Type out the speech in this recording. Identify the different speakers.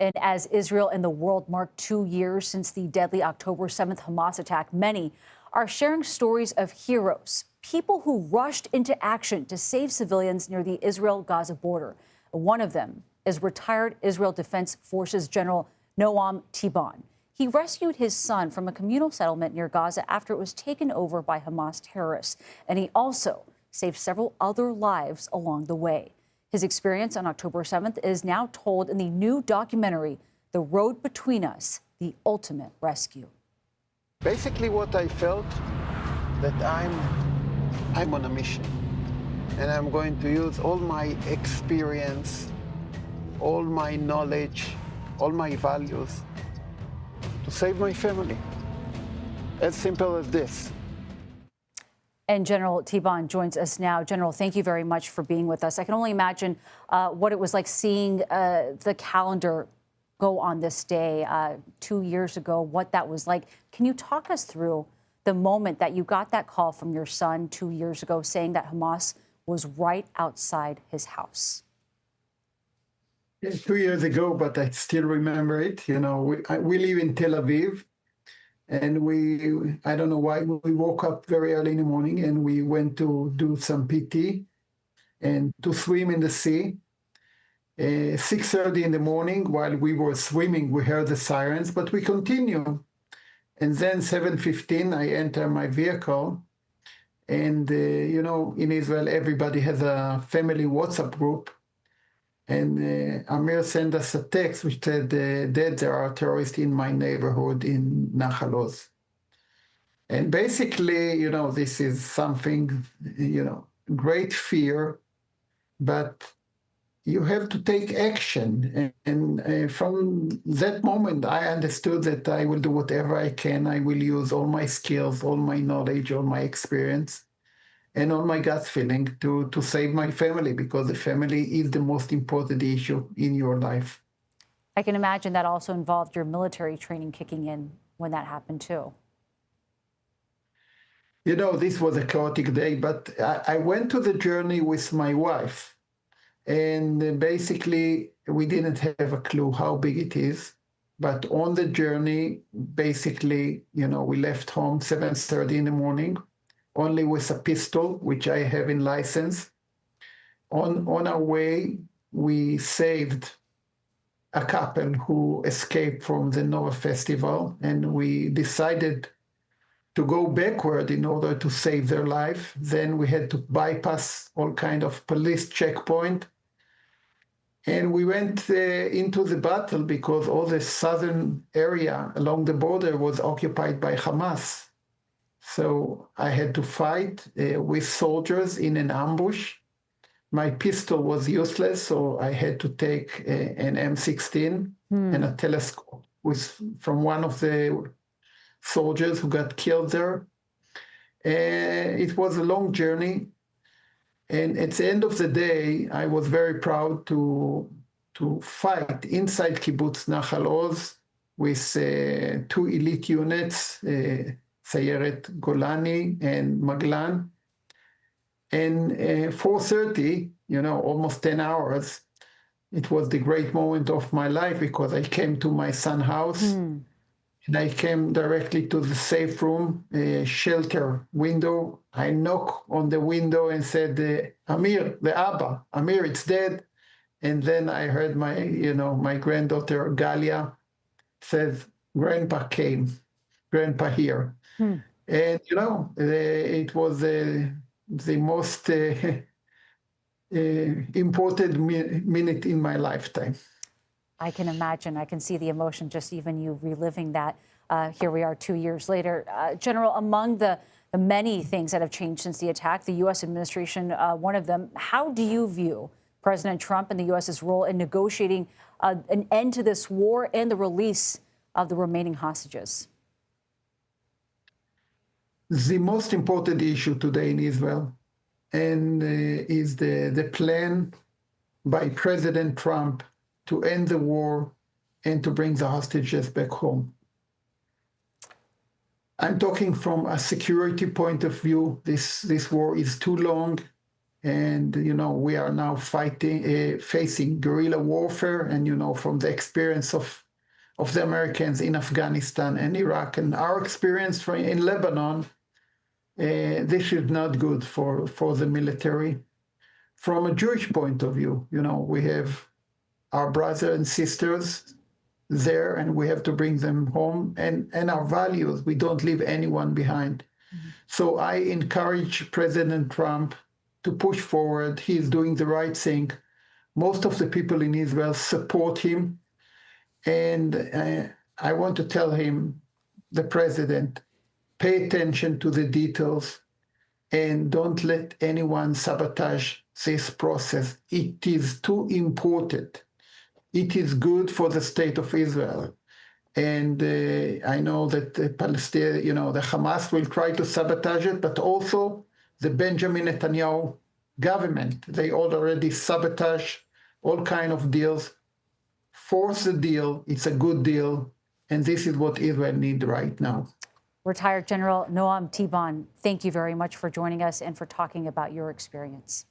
Speaker 1: And as Israel and the world mark 2 years since the deadly October 7th Hamas attack, many are sharing stories of heroes, people who rushed into action to save civilians near the Israel-Gaza border. One of them is retired Israel Defense Forces General Noam Tibon. He rescued his son from a communal settlement near Gaza after it was taken over by Hamas terrorists. And he also saved several other lives along the way. His experience on October 7th is now told in the new documentary, The Road Between Us, The Ultimate Rescue.
Speaker 2: Basically what I felt, that I'm on a mission. And I'm going to use all my experience, all my knowledge, all my values to save my family. As simple as this.
Speaker 1: And General Tibon joins us now. General, thank you very much for being with us. I can only imagine what it was like seeing the calendar go on this day 2 years ago, what that was like. Can you talk us through the moment that you got that call from your son 2 years ago saying that Hamas was right outside his house?
Speaker 3: Yeah, 2 years ago, but I still remember it. You know, we live in Tel Aviv. And I don't know why, we woke up very early in the morning and we went to do some PT and to swim in the sea. 6:30 in the morning, while we were swimming, we heard the sirens, but we continue. And then 7:15, I enter my vehicle. And, you know, in Israel, everybody has a family WhatsApp group. And Amir sent us a text which said, Dad, there are terrorists in my neighborhood in Nahal Oz. And basically, you know, this is something, you know, great fear, but you have to take action. And from that moment, I understood that I will do whatever I can. I will use all my skills, all my knowledge, all my experience, and on my gut feeling to save my family, because the family is the most important issue in your life.
Speaker 1: I can imagine that also involved your military training kicking in when that happened too.
Speaker 3: You know, this was a chaotic day, but I went to the journey with my wife. And basically, we didn't have a clue how big it is. But on the journey, basically, you know, we left home 7:30 in the morning, only with a pistol, which I have in license. On our way, we saved a couple who escaped from the Nova Festival, and we decided to go backward in order to save their life. Then we had to bypass all kind of police checkpoint. And we went into the battle because all the southern area along the border was occupied by Hamas. So I had to fight with soldiers in an ambush. My pistol was useless, so I had to take an M16 and a telescope from one of the soldiers who got killed there. It was a long journey. And at the end of the day, I was very proud to fight inside Kibbutz Nahal Oz with 2 elite units, Sayeret Golani and Maglan. And 4:30, you know, almost 10 hours, it was the great moment of my life because I came to my son's house and I came directly to the safe room, shelter window. I knock on the window and said, Amir, the Abba, Amir, it's dead. And then I heard my granddaughter, Galia, says, Grandpa came, Grandpa here. And, you know, it was the most important minute in my lifetime.
Speaker 1: I can imagine. I can see the emotion, just even you reliving that. Here we are 2 years later. General, among the many things that have changed since the attack, the U.S. administration, one of them, how do you view President Trump and the U.S.'s role in negotiating an end to this war and the release of the remaining hostages?
Speaker 3: The most important issue today in Israel is the plan by President Trump to end the war and to bring the hostages back home. I'm talking from a security point of view. This war is too long. And, we are now facing guerrilla warfare. And, from the experience of the Americans in Afghanistan and Iraq and our experience in Lebanon, this is not good for the military. From a Jewish point of view, we have our brothers and sisters there, and we have to bring them home, and our values. We don't leave anyone behind. Mm-hmm. So I encourage President Trump to push forward. He is doing the right thing. Most of the people in Israel support him. And I want to tell him, the president, pay attention to the details and don't let anyone sabotage this process. It is too important. It is good for the state of Israel. And I know that the Hamas will try to sabotage it, but also the Benjamin Netanyahu government. They already sabotage all kinds of deals. Force the deal. It's a good deal. And this is what Israel needs right now.
Speaker 1: Retired General Noam Tibon, thank you very much for joining us and for talking about your experience.